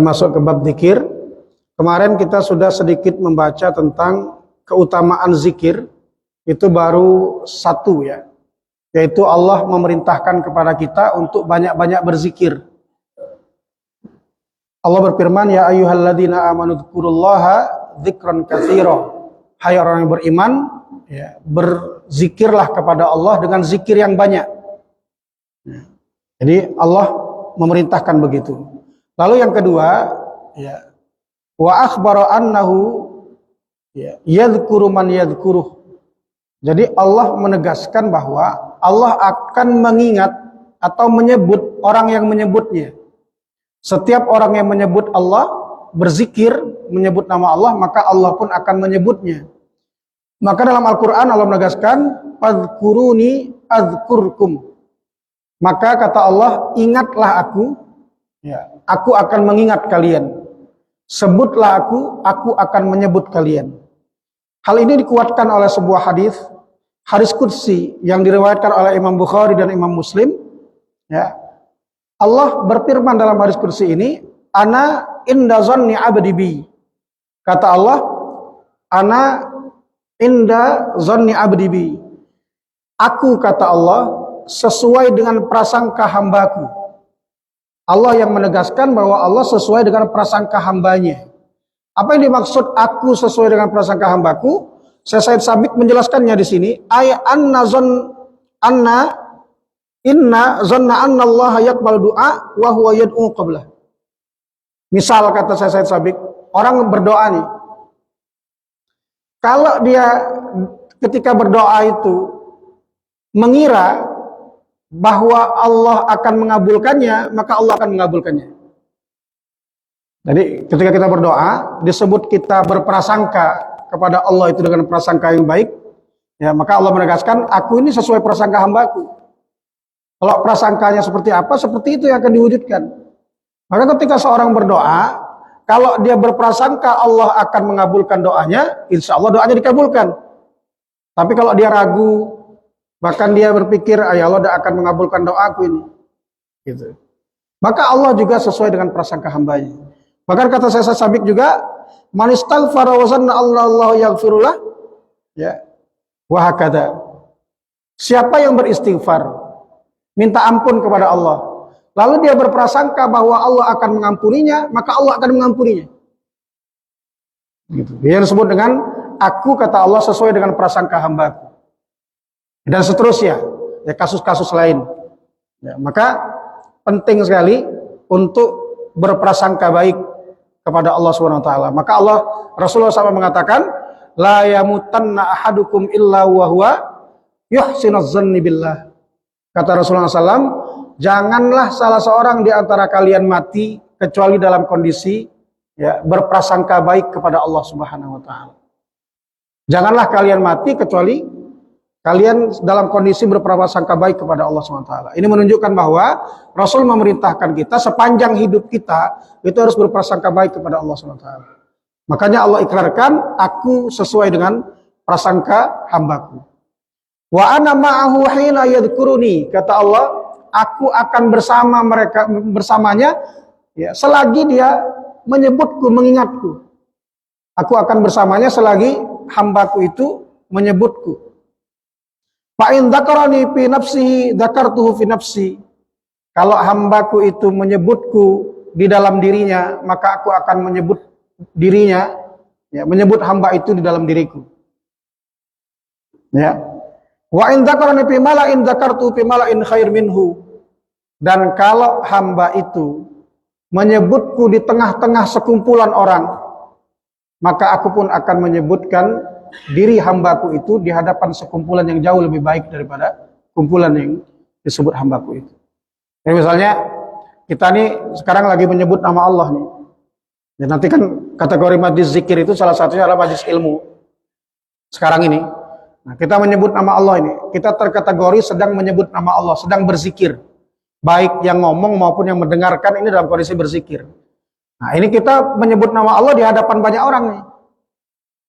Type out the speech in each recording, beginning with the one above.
Masuk ke bab zikir. Kemarin kita sudah sedikit membaca tentang keutamaan zikir. Itu baru satu ya, yaitu Allah memerintahkan kepada kita untuk banyak-banyak berzikir. Allah berfirman, ya ayyuhalladzina amanu dzkurullaha dzikran katsira. Hai orang yang beriman, ya, berzikirlah kepada Allah dengan zikir yang banyak. Jadi Allah memerintahkan begitu. Lalu yang kedua, ya, wa akhbara annahu yadhkuru man yadhkuruh. Jadi Allah menegaskan bahwa Allah akan mengingat atau menyebut orang yang menyebutnya. Setiap orang yang menyebut Allah, berzikir, menyebut nama Allah, maka Allah pun akan menyebutnya. Maka dalam Al-Quran Allah menegaskan, fadhkuruni adzkurkum. Maka kata Allah, ingatlah aku, ya, aku akan mengingat kalian. Sebutlah aku akan menyebut kalian. Hal ini dikuatkan oleh sebuah hadis qudsi yang diriwayatkan oleh Imam Bukhari dan Imam Muslim. Ya, Allah berfirman dalam hadis qudsi ini, ana inda zanni abdi bi. Kata Allah, ana inda zanni abdi bi. Aku, kata Allah, sesuai dengan prasangka hambaku. Allah yang menegaskan bahwa Allah sesuai dengan prasangka hambanya. Apa yang dimaksud aku sesuai dengan prasangka hambaku? Said Sabiq menjelaskannya di sini. Inna zanna anna Allah yaqbal du'a wa huwa yad'u qablah. Misal kata Said Sabiq, orang berdoa nih. Kalau dia ketika berdoa itu mengira bahwa Allah akan mengabulkannya, maka Allah akan mengabulkannya. Jadi ketika kita berdoa, disebut kita berprasangka kepada Allah itu dengan prasangka yang baik, ya, maka Allah menegaskan, aku ini sesuai prasangka hambaku. Kalau prasangkanya seperti apa, seperti itu yang akan diwujudkan. Maka ketika seorang berdoa, kalau dia berprasangka Allah akan mengabulkan doanya, insya Allah doanya dikabulkan. Tapi kalau dia ragu, bahkan dia berpikir, ya Allah tidak akan mengabulkan doaku ini, gitu, maka Allah juga sesuai dengan prasangka hambanya. Bahkan kata Said Sabiq juga, man istaghfara wa zanna Allah yaghfirullah, ya, wa hakadha. Siapa yang beristighfar, minta ampun kepada Allah, lalu dia berprasangka bahwa Allah akan mengampuninya, maka Allah akan mengampuninya. Gitu. Dia disebut dengan aku, kata Allah, sesuai dengan prasangka hambaku. Dan seterusnya, ya, kasus-kasus lain. Ya, maka penting sekali untuk berprasangka baik kepada Allah Subhanahu wa taala. Maka Rasulullah SAW mengatakan, la yamutanna ahadukum illa wa huwa yuhsinuz zanni billah. Kata Rasulullah SAW, janganlah salah seorang di antara kalian mati kecuali dalam kondisi, ya, berprasangka baik kepada Allah Subhanahu wa taala. Janganlah kalian mati kecuali kalian dalam kondisi berprasangka baik kepada Allah SWT. Ini menunjukkan bahwa Rasul memerintahkan kita sepanjang hidup kita itu harus berprasangka baik kepada Allah SWT. Makanya Allah ikrarkan, aku sesuai dengan prasangka hambaku. Wa ana ma'ahu hina yadhkuruni. Kata Allah, aku akan bersamanya, ya, selagi dia menyebutku, mengingatku. Aku akan bersamanya selagi hambaku itu menyebutku. Fa'in dzakarani fi nafsihi dzakartuhu fi nafsi. Kalau hambaku itu menyebutku di dalam dirinya, maka aku akan menyebut dirinya, ya, menyebut hamba itu di dalam diriku. Ya. Wa in dzakarani fi mala'in dzakartuhu fi mala'in khair minhu. Dan kalau hamba itu menyebutku di tengah-tengah sekumpulan orang, maka aku pun akan menyebutkan diri hambaku itu di hadapan sekumpulan yang jauh lebih baik daripada kumpulan yang disebut hambaku itu. Jadi misalnya kita nih sekarang lagi menyebut nama Allah nih. Ya, nanti kan kategori majlis zikir itu salah satunya adalah majlis ilmu. Sekarang ini, nah, kita menyebut nama Allah ini, kita terkategori sedang menyebut nama Allah, sedang berzikir. Baik yang ngomong maupun yang mendengarkan ini dalam kondisi berzikir. Nah, ini kita menyebut nama Allah di hadapan banyak orang nih.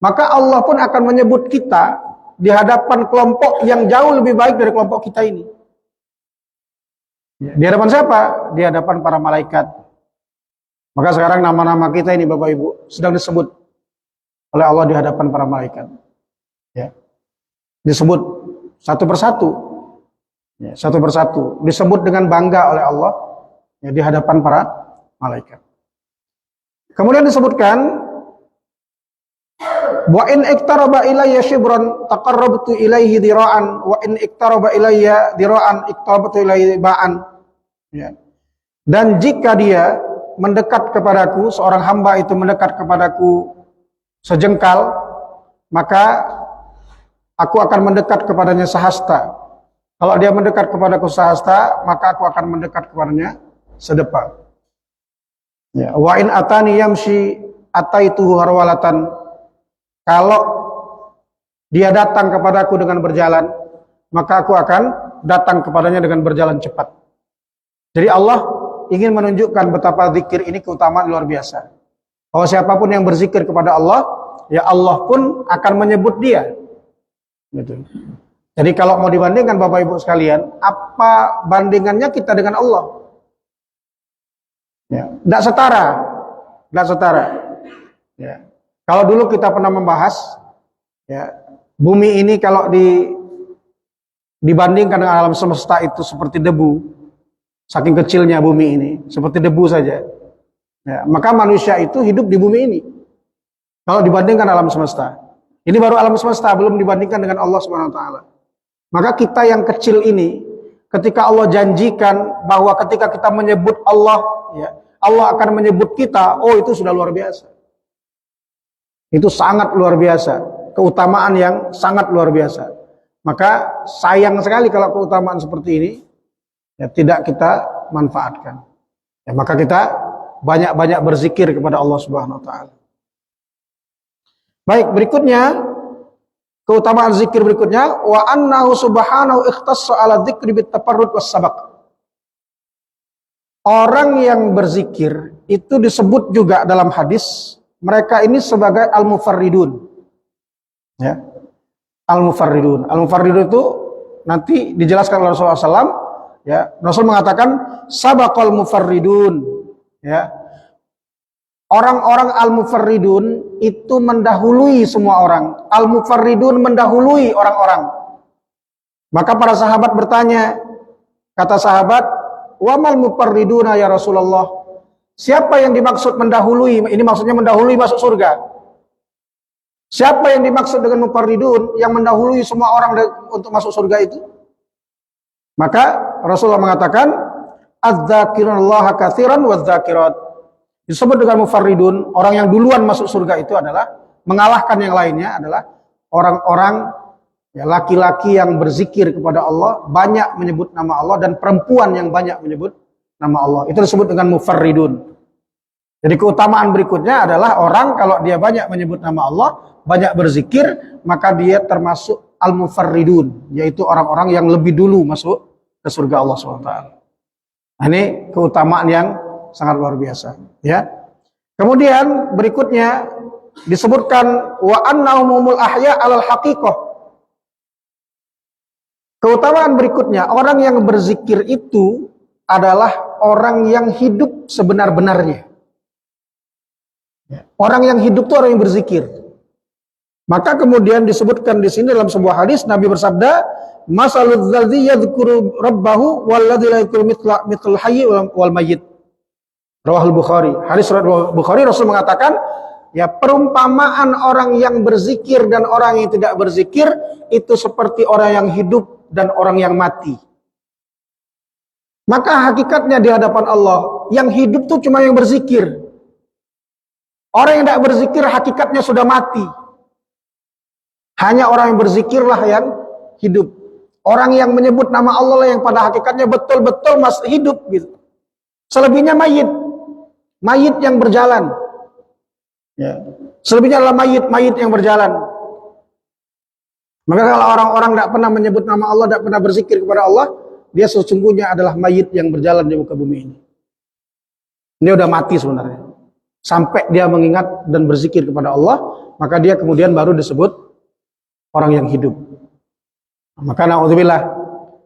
Maka Allah pun akan menyebut kita di hadapan kelompok yang jauh lebih baik dari kelompok kita ini. Di hadapan siapa? Di hadapan para malaikat. Maka sekarang nama-nama kita ini Bapak Ibu sedang disebut oleh Allah di hadapan para malaikat. Ya. Disebut satu persatu. Ya, satu persatu. Disebut dengan bangga oleh Allah ya, di hadapan para malaikat. Kemudian disebutkan wa in iktaraba ilayya shibran taqarrabtu ilaihi dira'an wa in iktaraba ilayya dira'an iktarabtu ilaihi ba'an. Ya. Dan jika dia mendekat kepadaku, seorang hamba itu mendekat kepadaku sejengkal, maka aku akan mendekat kepadanya sehasta. Kalau dia mendekat kepadaku sehasta, maka aku akan mendekat kepadanya sedepa. Ya, wa in atani yamshi ataituhu harwalatan. Kalau dia datang kepadaku dengan berjalan, maka aku akan datang kepadanya dengan berjalan cepat. Jadi Allah ingin menunjukkan betapa zikir ini keutamaan luar biasa. Bahwa siapapun yang berzikir kepada Allah, ya Allah pun akan menyebut dia. Gitu. Jadi kalau mau dibandingkan Bapak Ibu sekalian, apa bandingannya kita dengan Allah? Ya, tidak setara, tidak setara. Ya. Kalau dulu kita pernah membahas, ya, bumi ini kalau dibandingkan dengan alam semesta itu seperti debu, saking kecilnya bumi ini, seperti debu saja. Ya, maka manusia itu hidup di bumi ini. Kalau dibandingkan alam semesta, ini baru alam semesta, belum dibandingkan dengan Allah Subhanahu Wa Taala. Maka kita yang kecil ini, ketika Allah janjikan bahwa ketika kita menyebut Allah, ya, Allah akan menyebut kita, oh itu sudah luar biasa. Itu sangat luar biasa, keutamaan yang sangat luar biasa. Maka sayang sekali kalau keutamaan seperti ini ya, tidak kita manfaatkan. Ya, maka kita banyak-banyak berzikir kepada Allah Subhanahu Wa Taala. Baik, berikutnya keutamaan zikir berikutnya wa annahu subhanahu ikhtassa ala dzikri bit tafarrud was sabaq. Orang yang berzikir itu disebut juga dalam hadis mereka ini sebagai al-mufarridun. Ya. Al-mufarridun. Al-mufarridun itu nanti dijelaskan oleh Rasulullah SAW. Ya. Rasul mengatakan sabaqal mufarridun. Ya. Orang-orang al-mufarridun itu mendahului semua orang. Al-mufarridun mendahului orang-orang. Maka para sahabat bertanya, kata sahabat, wa mal mufarriduna ya Rasulullah? Siapa yang dimaksud mendahului? Ini maksudnya mendahului masuk surga. Siapa yang dimaksud dengan mufarridun yang mendahului semua orang untuk masuk surga itu? Maka Rasulullah mengatakan adz-dzakirullaha katsiran wadz-dzakirat. Disebut dengan mufarridun, orang yang duluan masuk surga itu adalah mengalahkan yang lainnya adalah orang-orang ya, laki-laki yang berzikir kepada Allah, banyak menyebut nama Allah, dan perempuan yang banyak menyebut nama Allah. Itu disebut dengan mufarridun. Jadi keutamaan berikutnya adalah orang kalau dia banyak menyebut nama Allah, banyak berzikir, maka dia termasuk al-mufarridun, yaitu orang-orang yang lebih dulu masuk ke surga Allah SWT. Nah, ini keutamaan yang sangat luar biasa. Ya. Kemudian berikutnya disebutkan wa annahumul ahya 'alal haqiqah. Keutamaan berikutnya, orang yang berzikir itu adalah orang yang hidup sebenar-benarnya. Orang yang hidup itu orang yang berzikir. Maka kemudian disebutkan di sini dalam sebuah hadis Nabi bersabda, "Masalul ladzi yadhkuru rabbahu wal ladzi la yadhkuru mithl hayy wal mayyit." Rawahul Bukhari. Hadis riwayat Bukhari, Rasul mengatakan, ya perumpamaan orang yang berzikir dan orang yang tidak berzikir itu seperti orang yang hidup dan orang yang mati. Maka hakikatnya di hadapan Allah, yang hidup tuh cuma yang berzikir. Orang yang tidak berzikir hakikatnya sudah mati. Hanya orang yang berzikirlah yang hidup. Orang yang menyebut nama Allah lah yang pada hakikatnya betul-betul masih hidup gitu. Selebihnya mayit. Mayit yang berjalan. Ya. Selebihnya adalah mayit yang berjalan. Maka kalau orang-orang tidak pernah menyebut nama Allah, tidak pernah berzikir kepada Allah, dia sesungguhnya adalah mayit yang berjalan di muka bumi ini. Dia udah mati sebenarnya. Sampai dia mengingat dan berzikir kepada Allah, maka dia kemudian baru disebut orang yang hidup. Maka na'udzubillah,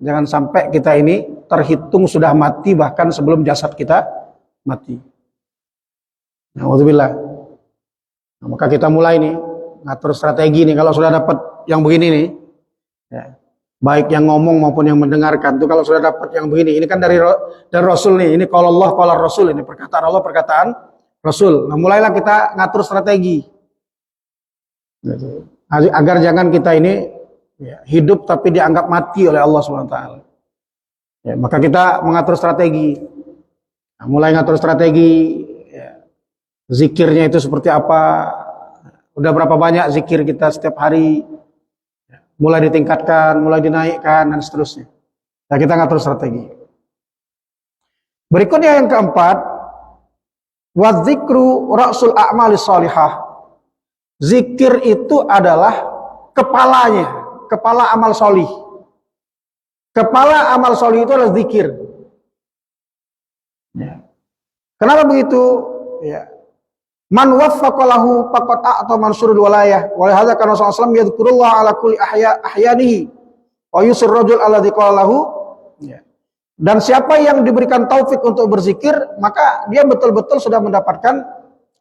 jangan sampai kita ini terhitung sudah mati bahkan sebelum jasad kita mati. Alhamdulillah. Nah, maka kita mulai nih ngatur strategi nih kalau sudah dapat yang begini nih, ya, baik yang ngomong maupun yang mendengarkan tuh kalau sudah dapat yang begini, ini kan dari Rasul nih, ini kalau Allah kalau Rasul, ini perkataan Allah perkataan Rasul. Nah mulailah kita ngatur strategi, gitu. Agar jangan kita ini ya, hidup tapi dianggap mati oleh Allah SWT. Ya, maka kita mengatur strategi. Nah, mulai ngatur strategi, ya, zikirnya itu seperti apa. Udah berapa banyak zikir kita setiap hari, mulai ditingkatkan, mulai dinaikkan, dan seterusnya. Nah, kita ngatur strategi. Berikutnya yang keempat, wadzikru ra'sul a'malis sholihah. Zikir itu adalah kepalanya, kepala amal solih. Kepala amal solih itu adalah zikir. Ya. Kenapa begitu? Ya. Man waffaqalahu faqad a'ta mansurul walayah. Wa hadza kana Rasulullah sallallahu alaihi wasallam yadhkurullah ala kulli ahyanihi wa yusir rajul alladzi qala lahu. Ya. Dan siapa yang diberikan taufik untuk berzikir, maka dia betul-betul sudah mendapatkan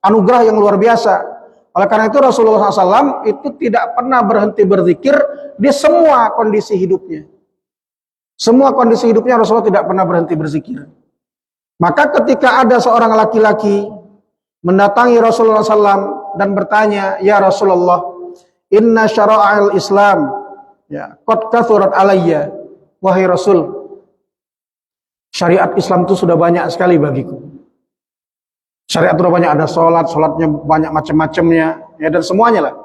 anugerah yang luar biasa. Oleh karena itu Rasulullah SAW itu tidak pernah berhenti berzikir di semua kondisi hidupnya. Semua kondisi hidupnya Rasulullah tidak pernah berhenti berzikir. Maka ketika ada seorang laki-laki mendatangi Rasulullah SAW dan bertanya, ya Rasulullah, inna syara'al Islam, ya, qad kathurat alayya, wahai Rasul, syariat Islam itu sudah banyak sekali bagiku. Syariat sudah banyak, ada sholatnya banyak macam-macamnya, ya, dan semuanya lah,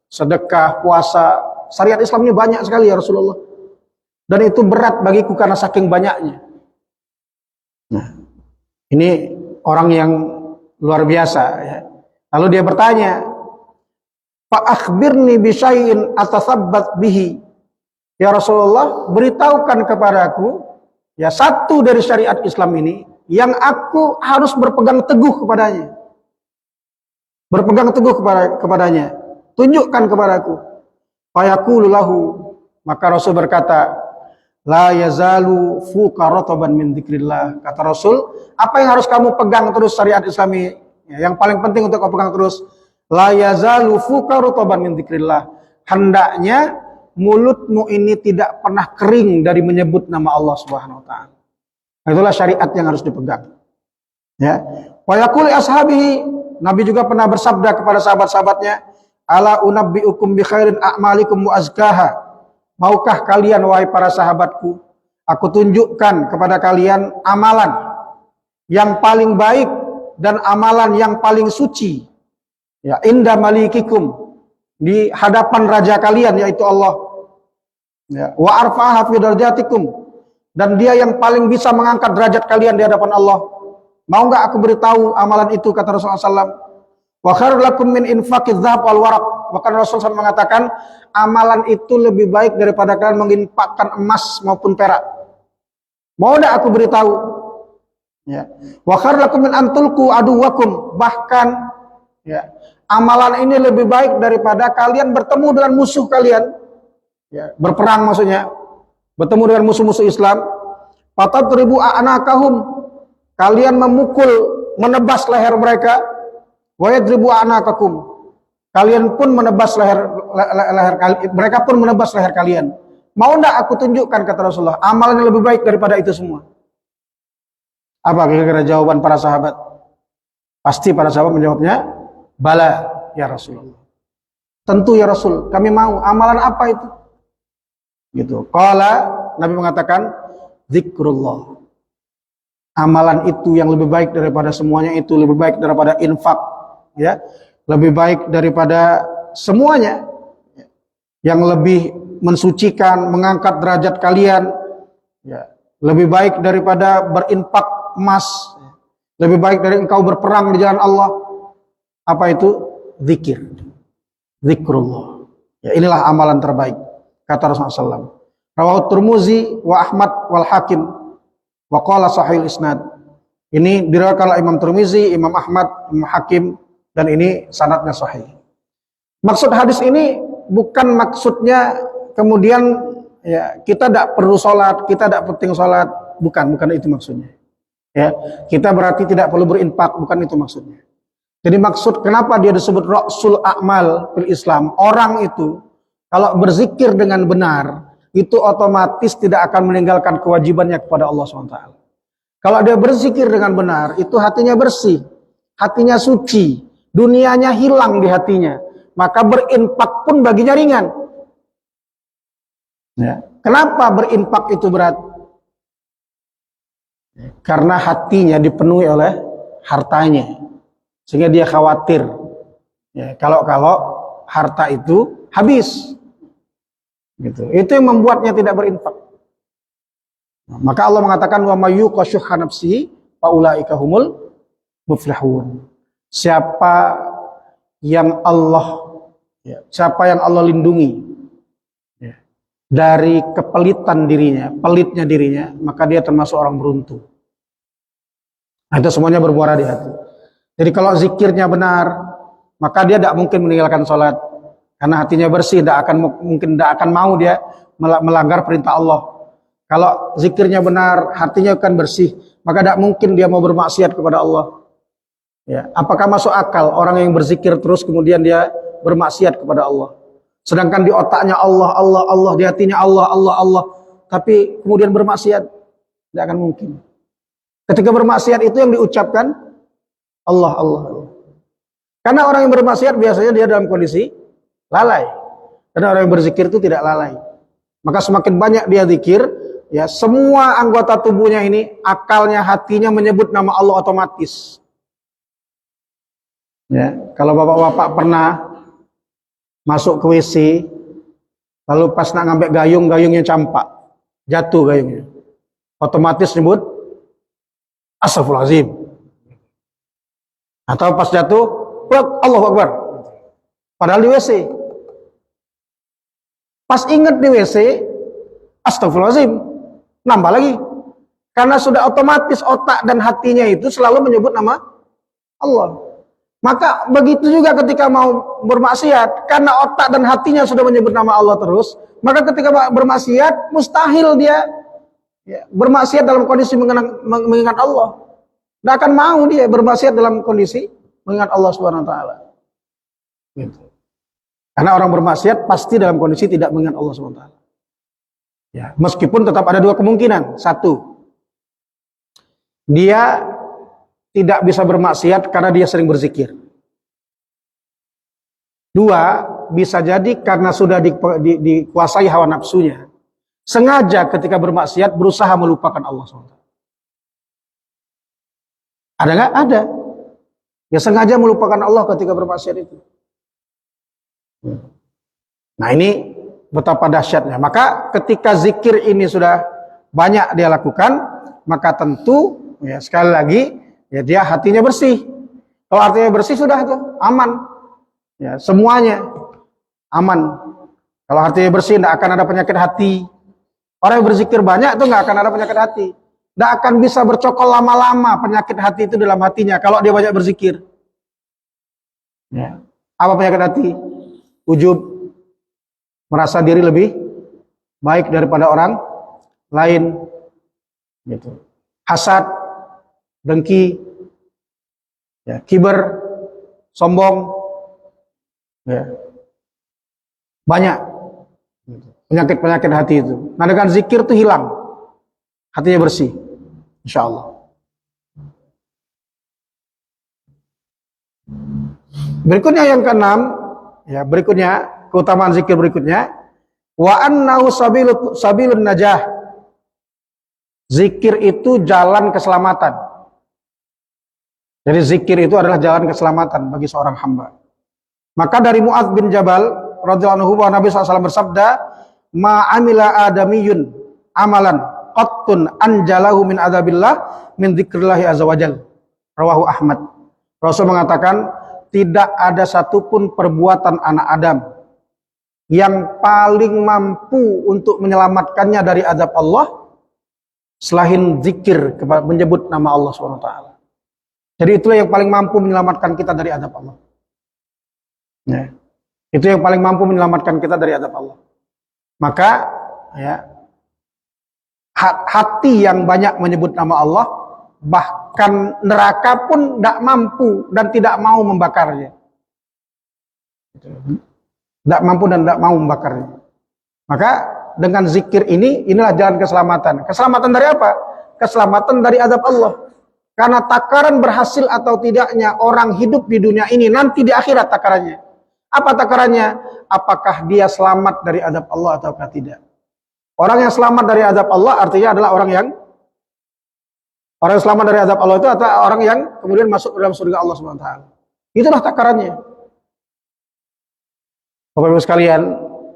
sedekah, puasa, syariat Islam ini banyak sekali ya Rasulullah, dan itu berat bagiku karena saking banyaknya. Nah, ini orang yang luar biasa, ya. Lalu dia bertanya, Fa akhbirni bisyai'in atasabbat bihi. Ya Rasulullah, beritahukan kepadaku ya satu dari syariat Islam ini yang aku harus berpegang teguh kepadanya. Berpegang teguh kepadanya. Tunjukkan kepadaku. Fayaqulu lahu, maka Rasul berkata, la yazalu fuqarataban min dzikrillah. Kata Rasul, apa yang harus kamu pegang terus syariat Islami? Yang paling penting untuk kamu pegang terus, la yazalu fuqarataban min dzikrillah. Hendaknya mulutmu ini tidak pernah kering dari menyebut nama Allah Subhanahu wa taala. Itulah syariat yang harus dipegang. Ya. Wa yaqulu ashabihi, Nabi juga pernah bersabda kepada sahabat-sahabatnya, ala unabbiukum bi khairin a'malikum wa azkaha. Maukah kalian wahai para sahabatku, aku tunjukkan kepada kalian amalan yang paling baik dan amalan yang paling suci. Ya, inda malikikum, di hadapan raja kalian yaitu Allah. Ya, wa arfa'aha fi darajatikum, dan dia yang paling bisa mengangkat derajat kalian di hadapan Allah. Mau enggak aku beritahu amalan itu, kata Rasulullah SAW. Wa khairul lakum min infaqiz dzahab wal waraq. Bahkan Rasulullah SAW mengatakan amalan itu lebih baik daripada kalian menginfakkan emas maupun perak. Mau enggak aku beritahu? Ya. Wa khairul lakum min antulqu aduwakum. Bahkan ya, amalan ini lebih baik daripada kalian bertemu dengan musuh kalian. Ya, berperang maksudnya. Bertemu dengan musuh-musuh Islam. Fatadribu a'naqahum. Kalian memukul, menebas leher mereka. Wa yadribu a'naqakum. Kalian pun menebas leher kalian, mereka pun menebas leher kalian. Mau enggak aku tunjukkan, kata Rasulullah, amalan yang lebih baik daripada itu semua? Apa kira-kira jawaban para sahabat? Pasti para sahabat menjawabnya, bala ya Rasulullah. Tentu ya Rasul, kami mau. Amalan apa itu? Gitu. Qala, Nabi mengatakan, zikrullah. Amalan itu yang lebih baik daripada semuanya, itu lebih baik daripada infak, ya. Lebih baik daripada semuanya, yang lebih mensucikan, mengangkat derajat kalian, ya. Lebih baik daripada berinfak emas, lebih baik dari engkau berperang di jalan Allah. Apa itu? Zikir, zikrullah. Ya, inilah amalan terbaik, kata Rasulullah SAW. Rawahu Tirmizi wa Ahmad wal Hakim wa qala sahih isnad. Ini diriwayatkan oleh Imam Tirmizi, Imam Ahmad, Imam Hakim, dan ini sanadnya sahih. Maksud hadis ini bukan maksudnya kemudian ya kita tidak perlu sholat, kita tidak penting sholat, bukan itu maksudnya. Ya, kita berarti tidak perlu berinfak, bukan itu maksudnya. Jadi maksud kenapa dia disebut Ra'sul A'mal fil Islam, orang itu kalau berzikir dengan benar, itu otomatis tidak akan meninggalkan kewajibannya kepada Allah SWT. Kalau dia berzikir dengan benar, itu hatinya bersih, hatinya suci, dunianya hilang di hatinya, maka berinfak pun baginya ringan. Ya. Kenapa berinfak itu berat? Karena hatinya dipenuhi oleh hartanya, sehingga dia khawatir ya, kalau harta itu habis. Gitu. Itu yang membuatnya tidak berinfak. Maka Allah mengatakan wa may yuqa syuhha nafsihi fa ulaika humul muflihun. Siapa yang Allah lindungi ya, dari kepelitan dirinya, pelitnya dirinya, maka dia termasuk orang beruntung. Nah, itu semuanya bermuara di hati. Jadi kalau zikirnya benar, maka dia tidak mungkin meninggalkan sholat. Karena hatinya bersih, tidak akan mau dia melanggar perintah Allah. Kalau zikirnya benar, hatinya akan bersih, maka tidak mungkin dia mau bermaksiat kepada Allah. Ya, apakah masuk akal orang yang berzikir terus kemudian dia bermaksiat kepada Allah? Sedangkan di otaknya Allah, Allah, Allah, di hatinya Allah, Allah, Allah, tapi kemudian bermaksiat, tidak akan mungkin. Ketika bermaksiat itu yang diucapkan Allah, Allah, Allah. Karena orang yang bermaksiat biasanya dia dalam kondisi lalai. Karena orang yang berzikir itu tidak lalai. Maka semakin banyak dia zikir, ya semua anggota tubuhnya ini, akalnya, hatinya menyebut nama Allah otomatis. Ya, kalau bapak-bapak pernah masuk ke WC, lalu pas nak ngambil gayung, gayungnya campak, jatuh gayungnya, otomatis nyebut Astagfirullahaladzim. Atau pas jatuh, Allahu Akbar. Padahal di WC. Pas ingat di WC, Astagfirullahaladzim, nambah lagi. Karena sudah otomatis otak dan hatinya itu selalu menyebut nama Allah. Maka begitu juga ketika mau bermaksiat, karena otak dan hatinya sudah menyebut nama Allah terus, maka ketika bermaksiat, mustahil dia bermaksiat dalam kondisi mengingat Allah. Tidak akan mau dia bermaksiat dalam kondisi mengingat Allah Subhanahu Wa Taala. Gitu. Karena orang bermaksiat pasti dalam kondisi tidak mengingat Allah Subhanahu Wa Taala. Ya, meskipun tetap ada dua kemungkinan. Satu, dia tidak bisa bermaksiat karena dia sering berzikir. Dua, bisa jadi karena sudah dikuasai hawa nafsunya. Sengaja ketika bermaksiat berusaha melupakan Allah SWT. Ada nggak? Ada. Ya sengaja melupakan Allah ketika bermaksiat itu. Nah ini betapa dahsyatnya. Maka ketika zikir ini sudah banyak dia lakukan, maka tentu ya sekali lagi ya dia hatinya bersih. Kalau hatinya bersih sudah itu aman. Ya, semuanya aman. Kalau hatinya bersih tidak akan ada penyakit hati. Orang yang berzikir banyak itu nggak akan ada penyakit hati. Tidak akan bisa bercokol lama-lama penyakit hati itu dalam hatinya kalau dia banyak berzikir. Ya. Apa penyakit hati? Ujub, merasa diri lebih baik daripada orang lain. Gitu. Hasad, dengki, ya, kiber, sombong, ya. Banyak penyakit-penyakit hati itu. Nah dengan zikir itu hilang, hatinya bersih, insya Allah. Berikutnya yang keenam, ya berikutnya keutamaan zikir berikutnya, wa annahu sabilun najah. Zikir itu jalan keselamatan. Jadi zikir itu adalah jalan keselamatan bagi seorang hamba. Maka dari Mu'adz bin Jabal radhiyallahu anhu bahwa Nabi SAW bersabda, ma amila adamiyun amalan qattun anjalahu min adabillah min dzikrillahi azza wajal. Rawahu Ahmad. Rasul mengatakan, tidak ada satupun perbuatan anak Adam yang paling mampu untuk menyelamatkannya dari azab Allah selain zikir menyebut nama Allah SWT. Jadi itulah yang paling mampu menyelamatkan kita dari azab Allah. Ya. Itu yang paling mampu menyelamatkan kita dari azab Allah. Maka ya, hati yang banyak menyebut nama Allah, Bahkan neraka pun tidak mampu dan tidak mau membakarnya. Tidak mampu dan tidak mau membakarnya. Maka dengan zikir ini, inilah jalan keselamatan. Keselamatan dari apa? Keselamatan dari azab Allah. Karena takaran berhasil atau tidaknya orang hidup di dunia ini, nanti di akhirat takarannya. Apa takarannya? Apakah dia selamat dari azab Allah ataukah tidak? Orang yang selamat dari azab Allah artinya adalah orang yang selamat dari azab Allah itu adalah orang yang kemudian masuk dalam surga Allah SWT. Itulah takarannya. Bapak Ibu sekalian,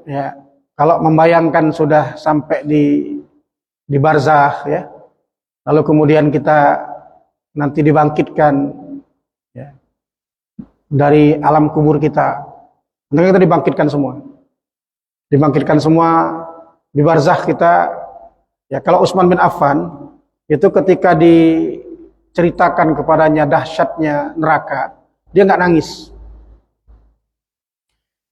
ya, kalau membayangkan sudah sampai di barzakh, ya, lalu kemudian kita nanti dibangkitkan, ya, dari alam kubur kita, nanti kita dibangkitkan semua di barzakh kita. Ya, kalau Utsman bin Affan itu ketika diceritakan kepadanya dahsyatnya neraka, dia nggak nangis.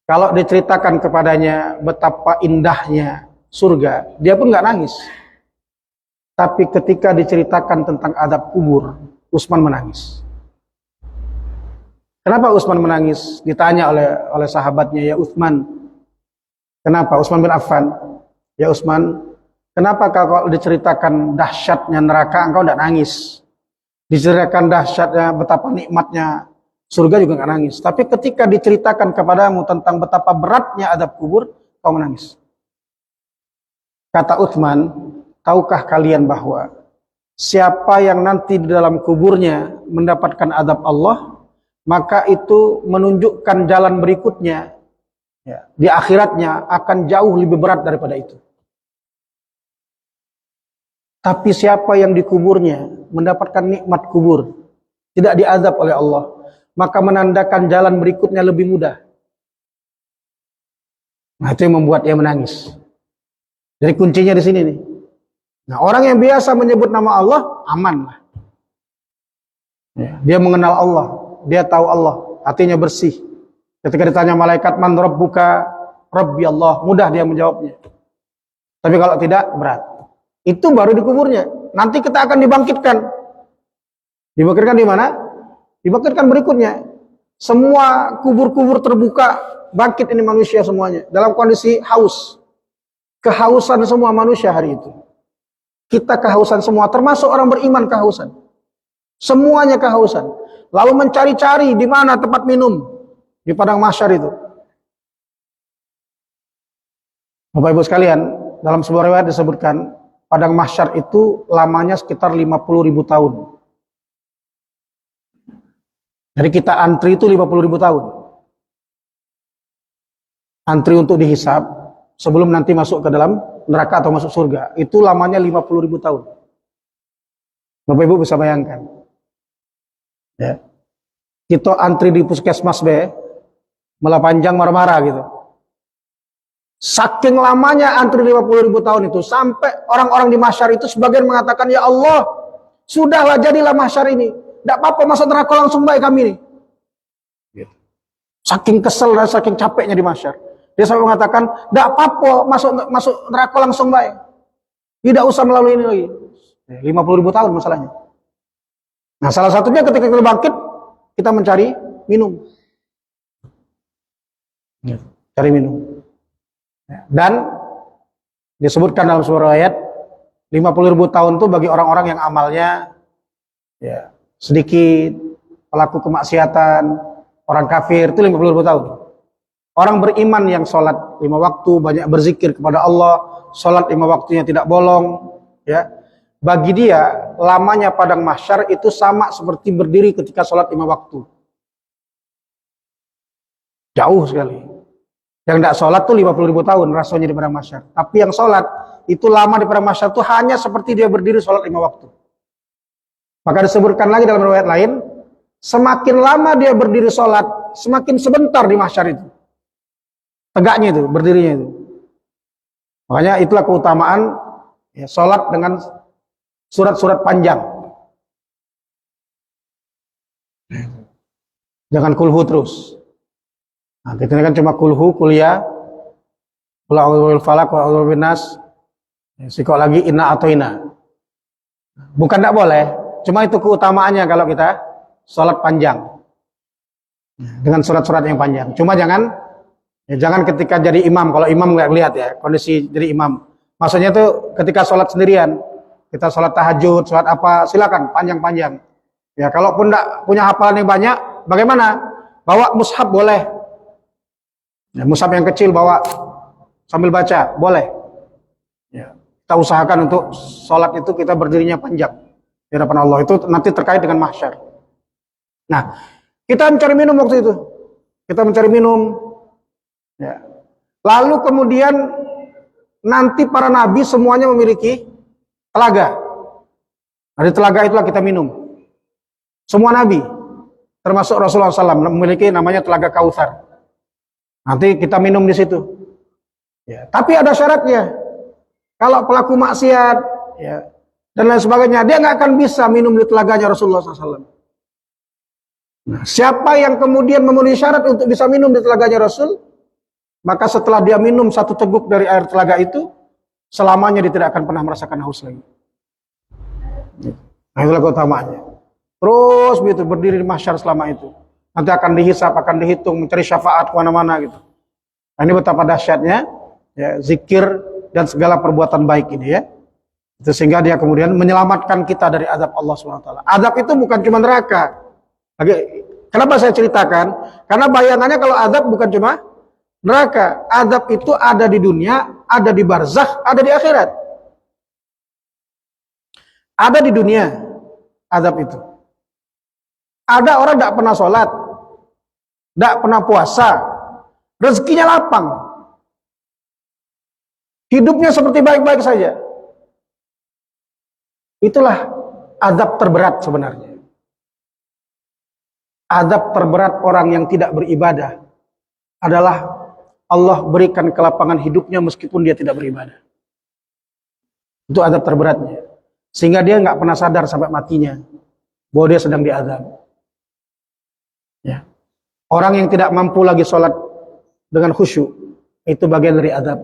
Kalau diceritakan kepadanya betapa indahnya surga, dia pun nggak nangis. Tapi ketika diceritakan tentang azab kubur, Utsman menangis. Kenapa Utsman menangis? Ditanya oleh sahabatnya, ya Utsman, kenapa? Utsman bin Affan, ya Utsman, kenapa kalau diceritakan dahsyatnya neraka engkau tidak nangis? Diceritakan dahsyatnya betapa nikmatnya surga juga nggak nangis. Tapi ketika diceritakan kepadamu tentang betapa beratnya azab kubur, kau menangis. Kata Utsman, tahukah kalian bahwa siapa yang nanti di dalam kuburnya mendapatkan azab Allah, maka itu menunjukkan jalan berikutnya, ya, di akhiratnya akan jauh lebih berat daripada itu. Tapi siapa yang di kuburnya mendapatkan nikmat kubur, tidak diazab oleh Allah, maka menandakan jalan berikutnya lebih mudah. Nah, itu yang membuat dia menangis. Jadi kuncinya di sini nih. Nah, orang yang biasa menyebut nama Allah, aman lah. Ya, dia mengenal Allah, dia tahu Allah, hatinya bersih. Ketika ditanya malaikat, man rabbuka? Rabbi Allah, mudah dia menjawabnya. Tapi kalau tidak, berat. Itu baru di kuburnya. Nanti kita akan dibangkitkan. Dibangkitkan di mana? Dibangkitkan berikutnya. Semua kubur-kubur terbuka, bangkit ini manusia semuanya. Dalam kondisi haus. Kehausan semua manusia hari itu. Kita kehausan semua, termasuk orang beriman kehausan. Semuanya kehausan. Lalu mencari-cari di mana tempat minum. Di padang mahsyar itu. Bapak Ibu sekalian, dalam sebuah riwayat disebutkan, padang mahsyar itu lamanya sekitar 50.000 tahun. Jadi kita antri itu 50.000 tahun. Antri untuk dihisab sebelum nanti masuk ke dalam neraka atau masuk surga. Itu lamanya 50.000 tahun. Bapak Ibu bisa bayangkan. Ya. Kita antri di puskesmas B, malah panjang marah-marah gitu. Saking lamanya antri 50.000 tahun itu, sampai orang-orang di mahsyar itu sebagian mengatakan, ya Allah, sudahlah jadilah mahsyar ini. Tidak apa-apa masuk neraka langsung baik kami nih. Saking kesel dan saking capeknya di mahsyar. Dia sampai mengatakan, tidak apa-apa masuk neraka langsung baik. Tidak usah melalui ini lagi. 50.000 tahun masalahnya. Nah, salah satunya ketika kita bangkit, kita mencari minum. Cari minum. Dan disebutkan dalam sebuah ayat, 50.000 tahun itu bagi orang-orang yang amalnya, ya, sedikit, pelaku kemaksiatan, orang kafir, itu 50.000 tahun. Orang beriman yang sholat 5 waktu, banyak berzikir kepada Allah, sholat 5 waktunya tidak bolong, ya, bagi dia lamanya padang mahsyar itu sama seperti berdiri ketika sholat 5 waktu. Jauh sekali. Yang tidak sholat tuh 50.000 tahun rasanya di padang mahsyar. Tapi yang sholat itu lama di padang mahsyar itu hanya seperti dia berdiri sholat 5 waktu. Maka disebutkan lagi dalam riwayat lain, semakin lama dia berdiri sholat, semakin sebentar di mahsyar itu. Tegaknya itu, berdirinya itu. Makanya itulah keutamaan, ya, sholat dengan surat-surat panjang. Jangan kulhu terus. Nah, kita kan cuma kulhu, kuliah, qul a'udzu birabbil falaq, qul a'udzu birabbin nas. Sikok lagi inna atoina. Bukan tidak boleh, Cuma itu keutamaannya kalau kita sholat panjang dengan surat-surat yang panjang. Cuma jangan ketika jadi imam. Kalau imam nggak lihat ya kondisi jadi imam. Maksudnya itu ketika sholat sendirian, kita sholat tahajud, sholat apa, silakan panjang-panjang. Ya kalaupun nggak punya hafalan yang banyak, bagaimana? Bawa mushaf boleh. Ya, mushaf yang kecil bawa sambil baca boleh. Ya, kita usahakan untuk sholat itu kita berdirinya panjang di hadapan Allah. Itu nanti terkait dengan mahsyar. Nah, kita mencari minum waktu itu. Kita mencari minum. Ya. Lalu kemudian nanti para nabi semuanya memiliki telaga. Dari telaga itulah kita minum. Semua nabi, termasuk Rasulullah SAW, memiliki namanya telaga Kautsar. Nanti kita minum di situ. Ya, tapi ada syaratnya. Kalau pelaku maksiat, ya, dan lain sebagainya, dia nggak akan bisa minum di telaganya Rasulullah SAW. Nah, siapa yang kemudian memenuhi syarat untuk bisa minum di telaganya Rasul, maka setelah dia minum satu teguk dari air telaga itu, selamanya dia tidak akan pernah merasakan haus lagi. Nah, itulah keutamaannya. Terus begitu berdiri di mahsyar selama itu. Nanti akan dihisap, akan dihitung, mencari syafaat kemana-mana gitu. Nah, ini betapa dahsyatnya ya, zikir dan segala perbuatan baik ini ya. Itu sehingga dia kemudian menyelamatkan kita dari azab Allah SWT. Azab itu bukan cuma neraka. Kenapa saya ceritakan? Karena bayangannya kalau azab bukan cuma neraka. Azab itu ada di dunia, ada di barzakh, ada di akhirat. Ada di dunia azab itu. Ada orang tidak pernah sholat, tidak pernah puasa, rezekinya lapang, hidupnya seperti baik-baik saja. Itulah azab terberat sebenarnya. Azab terberat orang yang tidak beribadah adalah Allah berikan kelapangan hidupnya meskipun dia tidak beribadah. Itu azab terberatnya. Sehingga dia nggak pernah sadar sampai matinya bahwa dia sedang diazab. Ya. Orang yang tidak mampu lagi sholat dengan khusyuk, itu bagian dari azab.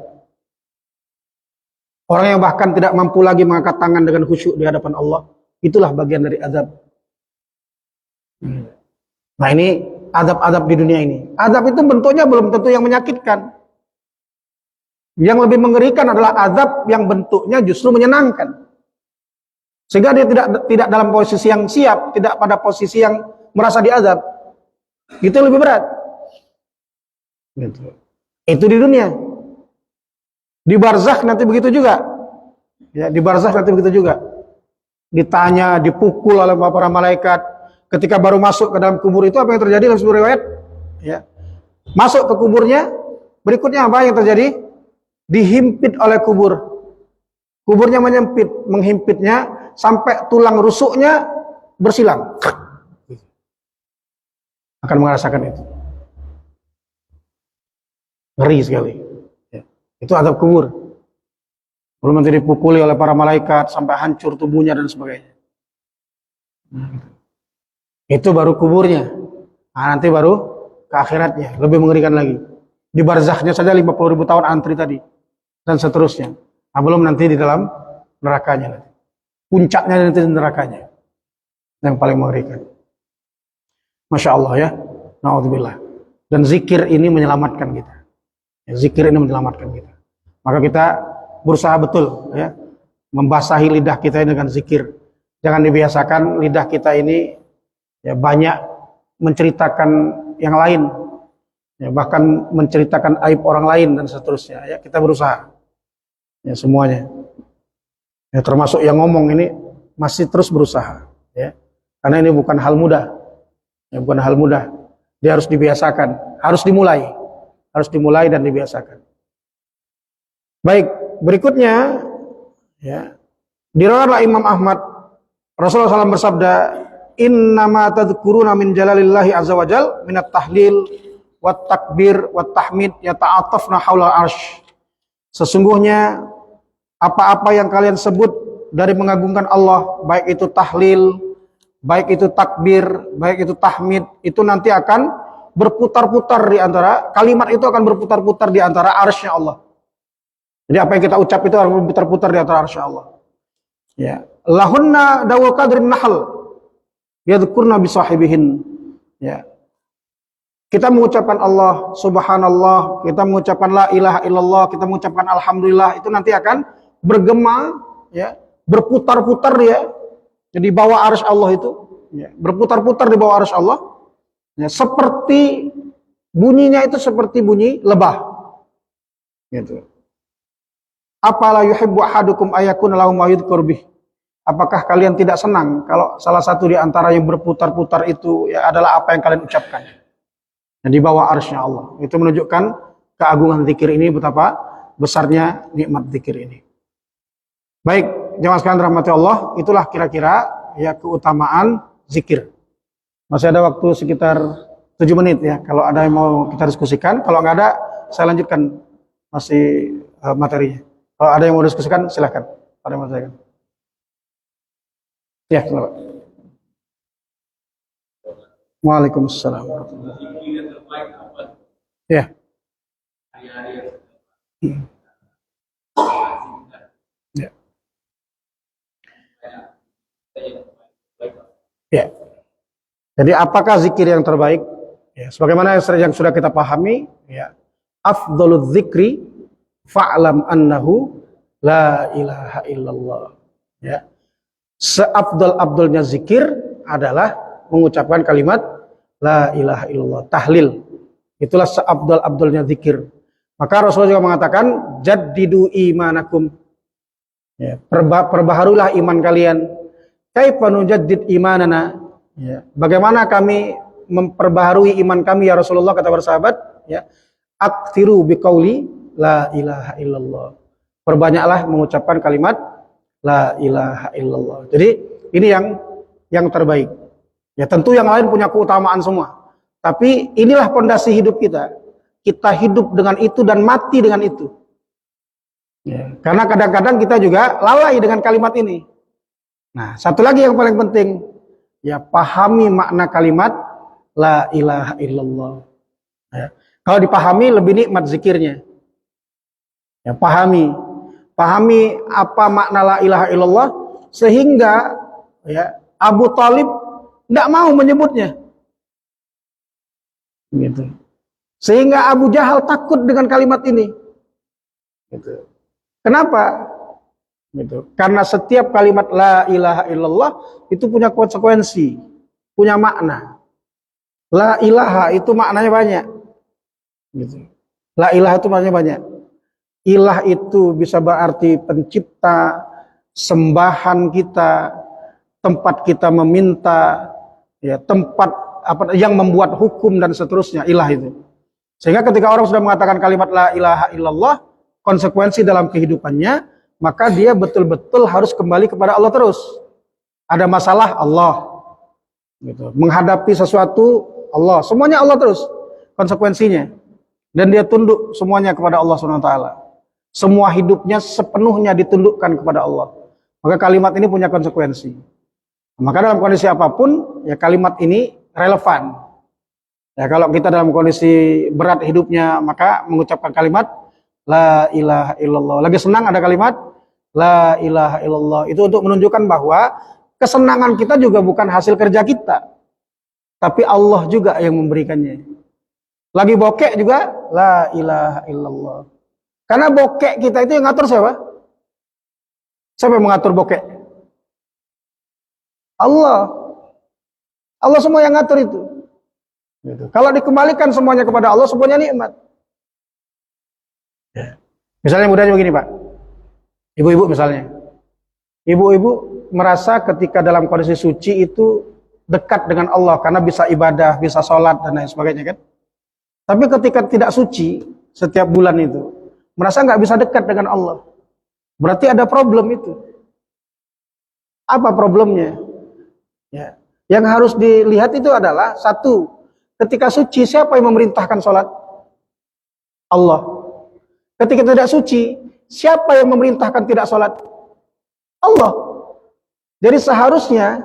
Orang yang bahkan tidak mampu lagi mengangkat tangan dengan khusyuk di hadapan Allah, itulah bagian dari azab. Nah ini azab-azab di dunia ini. Azab itu bentuknya belum tentu yang menyakitkan. Yang lebih mengerikan adalah azab yang bentuknya justru menyenangkan. Sehingga dia tidak dalam posisi yang siap, tidak pada posisi yang merasa diazab. Itu lebih berat. Gitu. Itu di dunia. Di barzakh nanti begitu juga. Ya, di barzakh nanti begitu juga. Ditanya, dipukul oleh para malaikat. Ketika baru masuk ke dalam kubur itu apa yang terjadi dalam sebuah riwayat? Ya. Masuk ke kuburnya, berikutnya apa yang terjadi? Dihimpit oleh kubur. Kuburnya menyempit, menghimpitnya sampai tulang rusuknya bersilang. Akan merasakan itu. Ngeri sekali. Ya. Itu azab kubur. Belum nanti dipukuli oleh para malaikat sampai hancur tubuhnya dan sebagainya. Itu baru kuburnya. Nah, nanti baru ke akhiratnya. Lebih mengerikan lagi. Di barzakhnya saja 50.000 tahun antri tadi. Dan seterusnya. Nah, belum nanti di dalam nerakanya. Puncaknya nanti di nerakanya. Yang paling mengerikan. Masya Allah ya. Na'udzubillah. Dan zikir ini menyelamatkan kita. Ya, zikir ini menyelamatkan kita. Maka kita berusaha betul ya. Membasahi lidah kita ini dengan zikir. Jangan dibiasakan lidah kita ini ya banyak menceritakan yang lain. Ya, bahkan menceritakan aib orang lain dan seterusnya. Ya, kita berusaha. Ya, semuanya. Ya, termasuk yang ngomong ini masih terus berusaha. Ya. Karena ini bukan hal mudah. Ya, bukan hal mudah. Dia harus dibiasakan. Harus dimulai. Harus dimulai dan dibiasakan. Baik, berikutnya ya, diriwayatkan Imam Ahmad, Rasulullah SAW bersabda, "Innama tadhkuruna min jalalillahi azza wajal minat tahlil wat takbir wat tahmid yata'atafna haula arsy." Sesungguhnya apa-apa yang kalian sebut dari mengagungkan Allah, baik itu tahlil, baik itu takbir, baik itu tahmid, itu nanti akan berputar-putar di antara kalimat itu akan berputar-putar di antara arsy Allah. Jadi apa yang kita ucap itu akan berputar-putar di antara arsy Allah. Ya. lahunna dawu qadrin nahl yadhkurna bi sahibihin. Ya. Kita mengucapkan Allah subhanallah, kita mengucapkan la ilaha illallah, kita mengucapkan alhamdulillah, itu nanti akan bergema, ya, berputar-putar ya, jadi bawah arsy Allah itu, ya, berputar-putar di bawah arsy Allah, ya, seperti bunyinya itu seperti bunyi lebah, gitu. Apala yuhibbu ahadukum ayakuna lahu ma yudhkur bih. Apakah kalian tidak senang kalau salah satu di antara yang berputar-putar itu ya adalah apa yang kalian ucapkan? Dan di bawah arsy-Nya Allah. Itu menunjukkan keagungan zikir ini, betapa besarnya nikmat zikir ini. Baik, jemaah sekalian rahmati Allah, itulah kira-kira ya keutamaan zikir. Masih ada waktu sekitar 7 menit ya, kalau ada yang mau kita diskusikan. Kalau nggak ada, saya lanjutkan masih materinya. Kalau ada yang mau diskusikan, silahkan. Ada yang mau saya. Ya, selamat. Waalaikumsalam. Ya. Ya. Ya. Jadi apakah zikir yang terbaik? Ya, sebagaimana yang sudah kita pahami, ya. Afdhaludz dzikri fa'lam annahu la ilaha illallah. Ya. Seabdul-abdulnya zikir adalah mengucapkan kalimat la ilaha illallah, tahlil. Itulah seabdul-abdulnya zikir. Maka Rasulullah juga mengatakan jaddidu imanakum. Ya, perbaharulah iman kalian. Kaifa nujaddid imanana? Ya, bagaimana kami memperbaharui iman kami ya Rasulullah, kata para sahabat, ya. Aktsiru biqauli la ilaha illallah. Perbanyaklah mengucapkan kalimat la ilaha illallah. Jadi ini yang terbaik. Ya tentu yang lain punya keutamaan semua. Tapi inilah pondasi hidup kita. Kita hidup dengan itu dan mati dengan itu. Ya, karena kadang-kadang kita juga lalai dengan kalimat ini. Nah, satu lagi yang paling penting, ya pahami makna kalimat la ilaha illallah. Ya, kalau dipahami lebih nikmat zikirnya. Ya, pahami apa makna la ilaha illallah sehingga ya Abu Thalib tidak mau menyebutnya. Gitu. Sehingga Abu Jahal takut dengan kalimat ini. Gitu. Kenapa? Gitu. Karena setiap kalimat la ilaha illallah itu punya konsekuensi, punya makna. La ilaha itu maknanya banyak. Gitu. La ilaha itu maknanya banyak. Ilah itu bisa berarti pencipta, sembahan kita, tempat kita meminta, ya tempat apa yang membuat hukum dan seterusnya, ilah itu. Sehingga ketika orang sudah mengatakan kalimat la ilaha illallah, konsekuensi dalam kehidupannya, maka dia betul-betul harus kembali kepada Allah terus. Ada masalah Allah, gitu. Menghadapi sesuatu Allah, semuanya Allah terus konsekuensinya. Dan dia tunduk semuanya kepada Allah SWT. Semua hidupnya sepenuhnya ditundukkan kepada Allah. Maka kalimat ini punya konsekuensi. Maka dalam kondisi apapun, ya kalimat ini relevan. Ya kalau kita dalam kondisi berat hidupnya, maka mengucapkan kalimat la ilaha illallah. Lagi senang ada kalimat la ilaha illallah. Itu untuk menunjukkan bahwa kesenangan kita juga bukan hasil kerja kita, tapi Allah juga yang memberikannya. Lagi bokek juga la ilaha illallah. Karena bokek kita itu yang ngatur siapa? Siapa yang mengatur bokek? Allah. Allah semua yang ngatur itu. Gitu. Kalau dikembalikan semuanya kepada Allah, semuanya nikmat. Ya. Misalnya mudahnya begini Pak. Ibu-ibu misalnya. Ibu-ibu merasa ketika dalam kondisi suci itu dekat dengan Allah. Karena bisa ibadah, bisa sholat dan lain sebagainya kan. Tapi ketika tidak suci, setiap bulan itu, merasa nggak bisa dekat dengan Allah. Berarti ada problem itu. Apa problemnya? Ya. Yang harus dilihat itu adalah satu, ketika suci siapa yang memerintahkan sholat? Allah. Ketika tidak suci, siapa yang memerintahkan tidak sholat? Allah. Jadi seharusnya,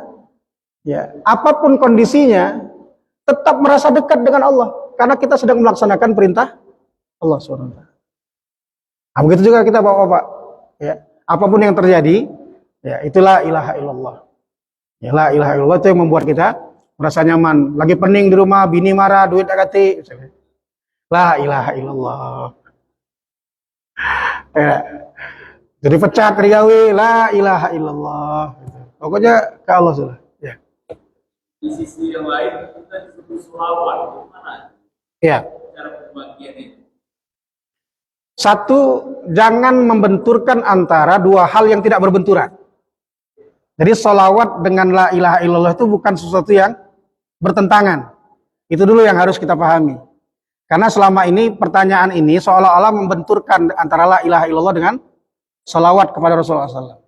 ya apapun kondisinya, tetap merasa dekat dengan Allah, karena kita sedang melaksanakan perintah Allah SWT. Nah, begitu juga kita bapak-bapak, ya apapun yang terjadi, Ya, itulah ilaha illallah. Ya, la ilaha illallah itu yang membuat kita merasa nyaman. Lagi pening di rumah, bini marah, duit tak kati. La ilaha illallah. Ya. Jadi pecah kerigawi, la ilaha illallah. Pokoknya ke Allah sudah. Ya. Di sisi yang lain kita disebut sholawat. Gimana Ya. cara pembagian itu? Satu, jangan membenturkan antara dua hal yang tidak berbenturan. Jadi sholawat dengan la ilaha illallah itu bukan sesuatu yang bertentangan. Itu dulu yang harus kita pahami. Karena selama ini pertanyaan ini seolah-olah membenturkan antara la ilaha illallah dengan sholawat kepada Rasulullah SAW.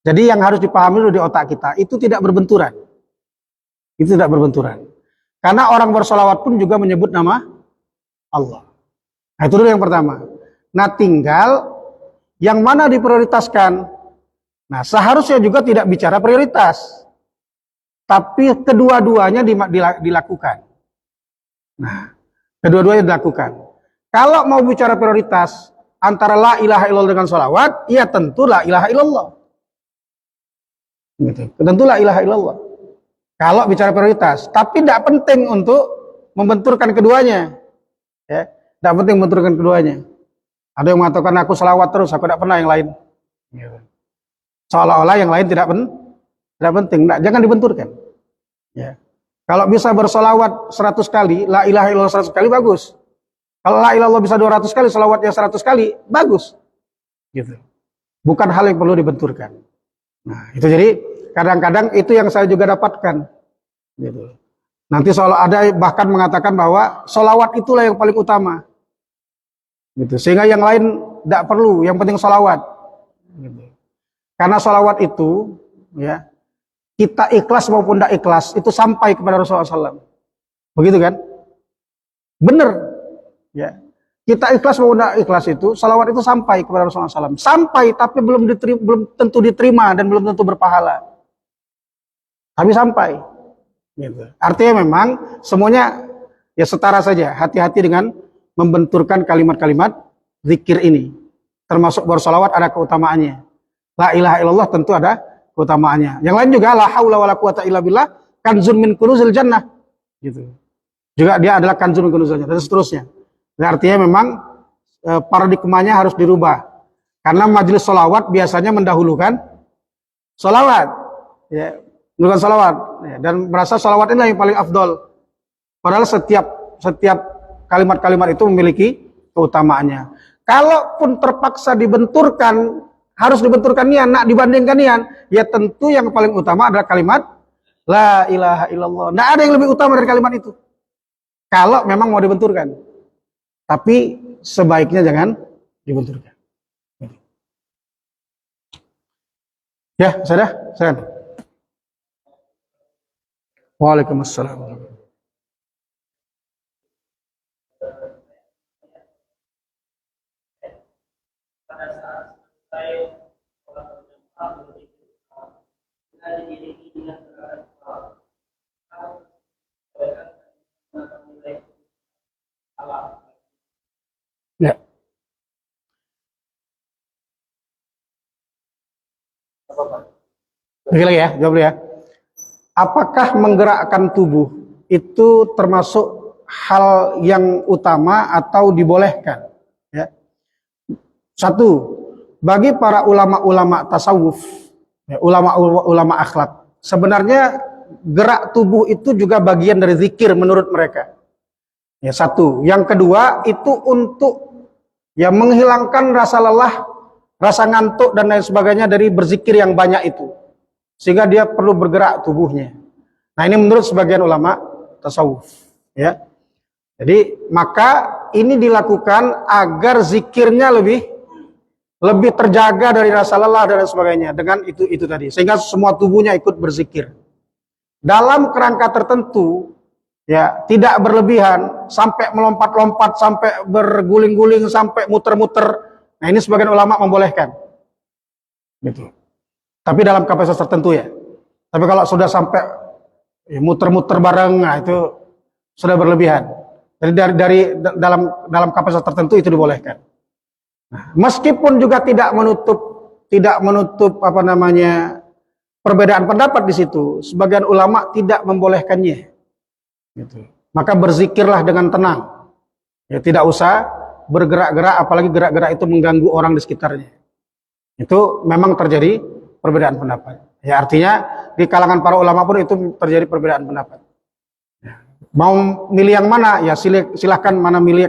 Jadi yang harus dipahami dulu di otak kita, itu tidak berbenturan. Itu tidak berbenturan. Karena orang bersolawat pun juga menyebut nama Allah. Nah, itu dulu yang pertama. Nah, tinggal yang mana diprioritaskan. Nah, seharusnya juga tidak bicara prioritas. Tapi kedua-duanya dilakukan. Nah, kedua-duanya dilakukan. Kalau mau bicara prioritas antara la ilaha illallah dengan sholawat, ya tentu la ilaha illallah. Gitu. Tentu la ilaha illallah. Kalau bicara prioritas, tapi tidak penting untuk membenturkan keduanya. Ya, tidak penting membenturkan keduanya. Ada yang mengatakan aku selawat terus, aku tidak pernah yang lain. Seolah-olah yang lain tidak penting. Nah, jangan dibenturkan. Ya. Kalau bisa bersolawat 100 kali, la ilaha illallah 100 kali, bagus. Kalau la ilaha illallah bisa 200 kali, selawatnya 100 kali, bagus. Gitu. Bukan hal yang perlu dibenturkan. Nah, itu jadi kadang-kadang itu yang saya juga dapatkan. Gitu. Nanti soal ada bahkan mengatakan bahwa solawat itulah yang paling utama. Gitu. Sehingga yang lain tidak perlu, yang penting solawat. Gitu. Karena solawat itu, ya, kita ikhlas maupun tidak ikhlas, itu sampai kepada Rasulullah SAW. Begitu kan? Benar. Ya. Kita ikhlas maupun tidak ikhlas itu, solawat itu sampai kepada Rasulullah SAW. Sampai, tapi belum tentu diterima dan belum tentu berpahala. Tapi sampai. Gitu. Artinya memang semuanya ya setara saja. Hati-hati dengan membenturkan kalimat-kalimat zikir ini. Termasuk bersolawat ada keutamaannya. La ilaha illallah tentu ada keutamaannya. Yang lain juga la haula wala quwata illa billah kanzun min kunuzil jannah. Gitu. Juga dia adalah kanzun min kunuzil jannah dan seterusnya. Dan artinya memang paradigmanya harus dirubah. Karena majelis solawat biasanya mendahulukan solawat. Ya, mendahulukan solawat. Ya, dan merasa solawat ini yang paling afdol. Padahal setiap kalimat-kalimat itu memiliki keutamaannya. Kalaupun terpaksa dibenturkan, harus dibenturkan nian, nak dibandingkan nian, ya tentu yang paling utama adalah kalimat la ilaha illallah. Tidak ada yang lebih utama dari kalimat itu. Kalau memang mau dibenturkan. Tapi sebaiknya jangan dibenturkan. Ya, sudah? Waalaikumsalam. Ya. Lagi ya, jawab ya. Apakah menggerakkan tubuh itu termasuk hal yang utama atau dibolehkan? Ya. Satu, bagi para ulama-ulama tasawuf, ya, ulama-ulama akhlak, sebenarnya gerak tubuh itu juga bagian dari zikir menurut mereka. Ya, satu. Yang kedua, itu untuk ya menghilangkan rasa lelah, rasa ngantuk dan lain sebagainya dari berzikir yang banyak itu. Sehingga dia perlu bergerak tubuhnya. Nah, ini menurut sebagian ulama tasawuf, ya. Jadi, maka ini dilakukan agar zikirnya lebih terjaga dari rasa lelah dan lain sebagainya dengan itu tadi. Sehingga semua tubuhnya ikut berzikir. Dalam kerangka tertentu, ya, tidak berlebihan sampai melompat-lompat, sampai berguling-guling, sampai muter-muter. Nah, ini sebagian ulama membolehkan. Gitu. Tapi dalam kapasitas tertentu ya. Tapi kalau sudah sampai ya, muter-muter bareng, nah itu sudah berlebihan. Jadi dari dalam kapasitas tertentu itu dibolehkan. Nah, meskipun juga tidak tidak menutup perbedaan pendapat di situ. Sebagian ulama tidak membolehkannya. Gitu. Maka berzikirlah dengan tenang. Ya, tidak usah bergerak-gerak, apalagi gerak-gerak itu mengganggu orang di sekitarnya. Itu memang terjadi perbedaan pendapat. Ya, artinya di kalangan para ulama pun itu terjadi perbedaan pendapat. Mau milih yang mana? Ya silahkan mana milih.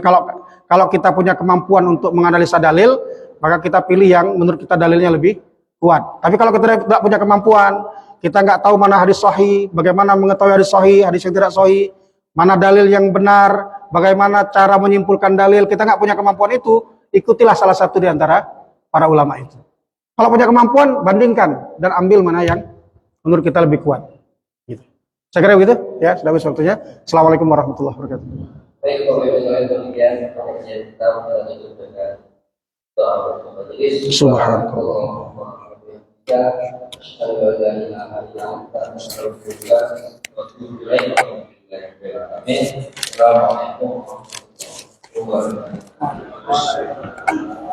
Kalau kita punya kemampuan untuk menganalisa dalil, maka kita pilih yang menurut kita dalilnya lebih kuat. Tapi kalau kita tidak punya kemampuan, kita nggak tahu mana hadis sahih, bagaimana mengetahui hadis sahih, hadis yang tidak sahih, mana dalil yang benar, bagaimana cara menyimpulkan dalil, kita nggak punya kemampuan itu, ikutilah salah satu di antara para ulama itu. Kalau punya kemampuan, bandingkan dan ambil mana yang menurut kita lebih kuat. Gitu. Saya kira begitu, ya, sudah habis waktunya. Assalamualaikum warahmatullahi wabarakatuh. Baik, Bapak Ibu sekalian, demikian kajian kita menutup dengan doa bersama majelis. Subhanallah. Assalamualaikum warahmatullahi wabarakatuh.